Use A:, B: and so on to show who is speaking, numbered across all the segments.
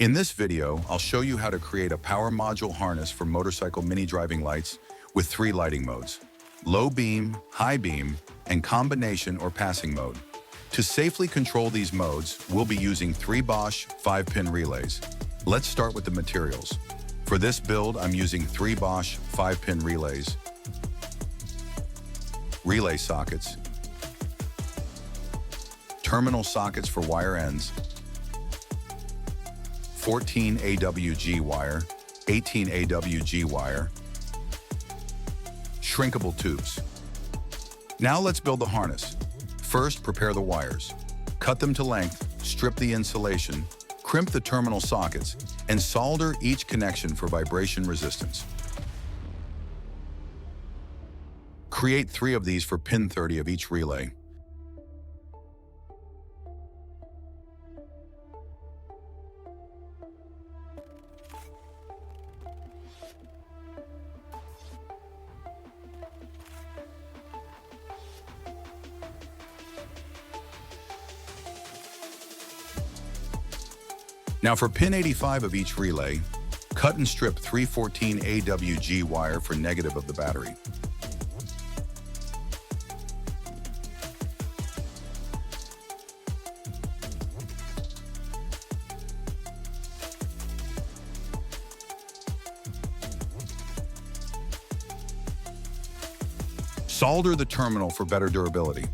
A: In this video, I'll show you how to create a power module harness for motorcycle mini driving lights with 3 lighting modes: low beam, high beam, and combination or passing mode. To safely control these modes, we'll be using 3 Bosch 5-pin relays. Let's start with the materials. For this build, I'm using 3 Bosch 5-pin relays, relay sockets, terminal sockets for wire ends, 14 AWG wire, 18 AWG wire, shrinkable tubes. Now let's build the harness. First, prepare the wires. Cut them to length, strip the insulation, crimp the terminal sockets, and solder each connection for vibration resistance. Create 3 of these for pin 30 of each relay. Now for pin 85 of each relay, cut and strip 314 AWG wire for negative of the battery. Solder the terminal for better durability.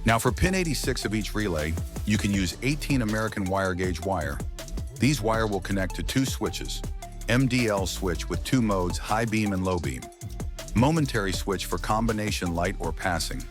A: Now for pin 86 of each relay, you can use 18 American wire gauge wire. These wire will connect to 2 switches: MDL switch with 2 modes, high beam and low beam; momentary switch for combination light or passing.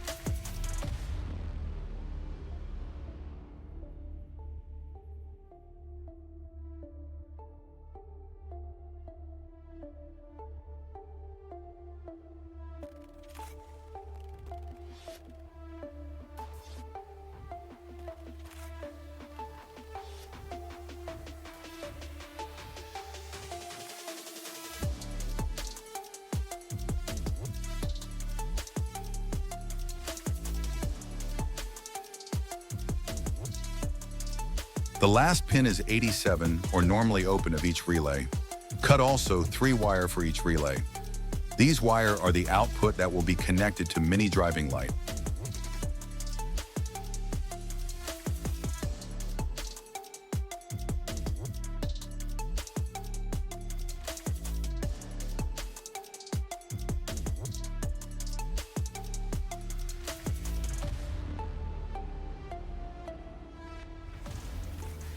A: The last pin is 87, or normally open, of each relay. Cut also 3 wire for each relay. These wire are the output that will be connected to mini driving light.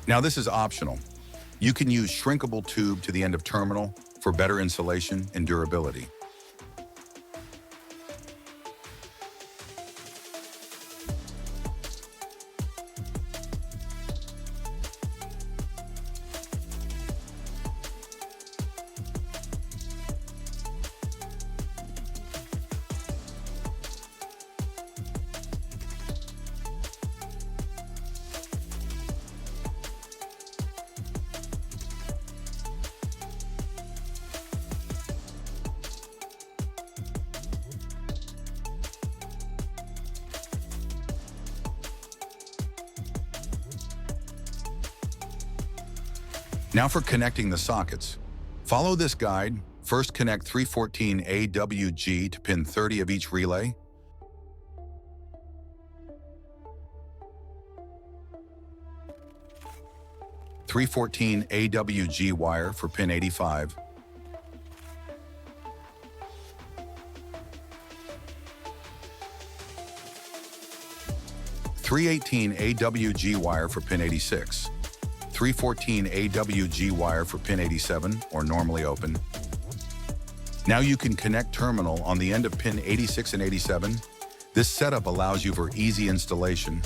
A: Now this is optional. You can use shrinkable tube to the end of terminal for better insulation and durability. Now for connecting the sockets. Follow this guide. First, connect 314 AWG to pin 30 of each relay. .314 AWG wire for pin 85. .318 AWG wire for pin 86. 314 AWG wire for pin 87, or normally open. Now you can connect terminal on the end of pin 86 and 87. This setup allows you for easy installation.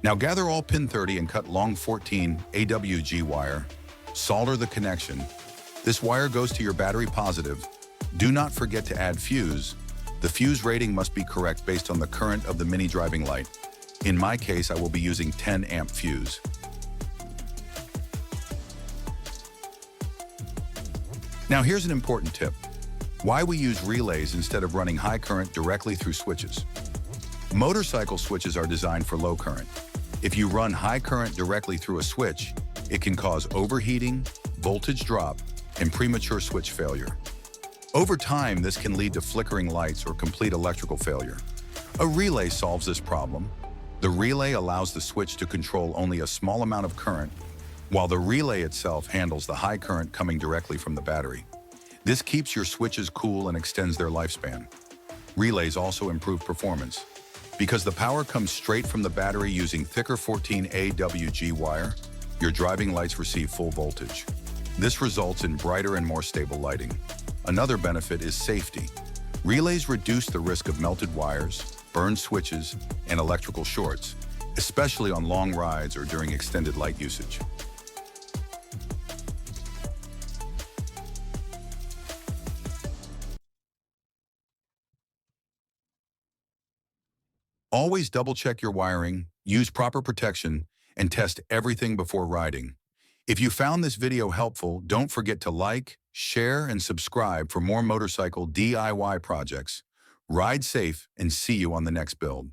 A: Now gather all pin 30 and cut long 14 AWG wire. Solder the connection. This wire goes to your battery positive. Do not forget to add fuse. The fuse rating must be correct based on the current of the mini driving light. In my case, I will be using 10 amp fuse. Now here's an important tip. Why we use relays instead of running high current directly through switches. Motorcycle switches are designed for low current. If you run high current directly through a switch, it can cause overheating, voltage drop, and premature switch failure. Over time, this can lead to flickering lights or complete electrical failure. A relay solves this problem. The relay allows the switch to control only a small amount of current, while the relay itself handles the high current coming directly from the battery. This keeps your switches cool and extends their lifespan. Relays also improve performance. Because the power comes straight from the battery using thicker 14 AWG wire, your driving lights receive full voltage. This results in brighter and more stable lighting. Another benefit is safety. Relays reduce the risk of melted wires, burned switches, and electrical shorts, especially on long rides or during extended light usage. Always double-check your wiring, use proper protection, and test everything before riding. If you found this video helpful, don't forget to like, share, and subscribe for more motorcycle DIY projects. Ride safe and see you on the next build.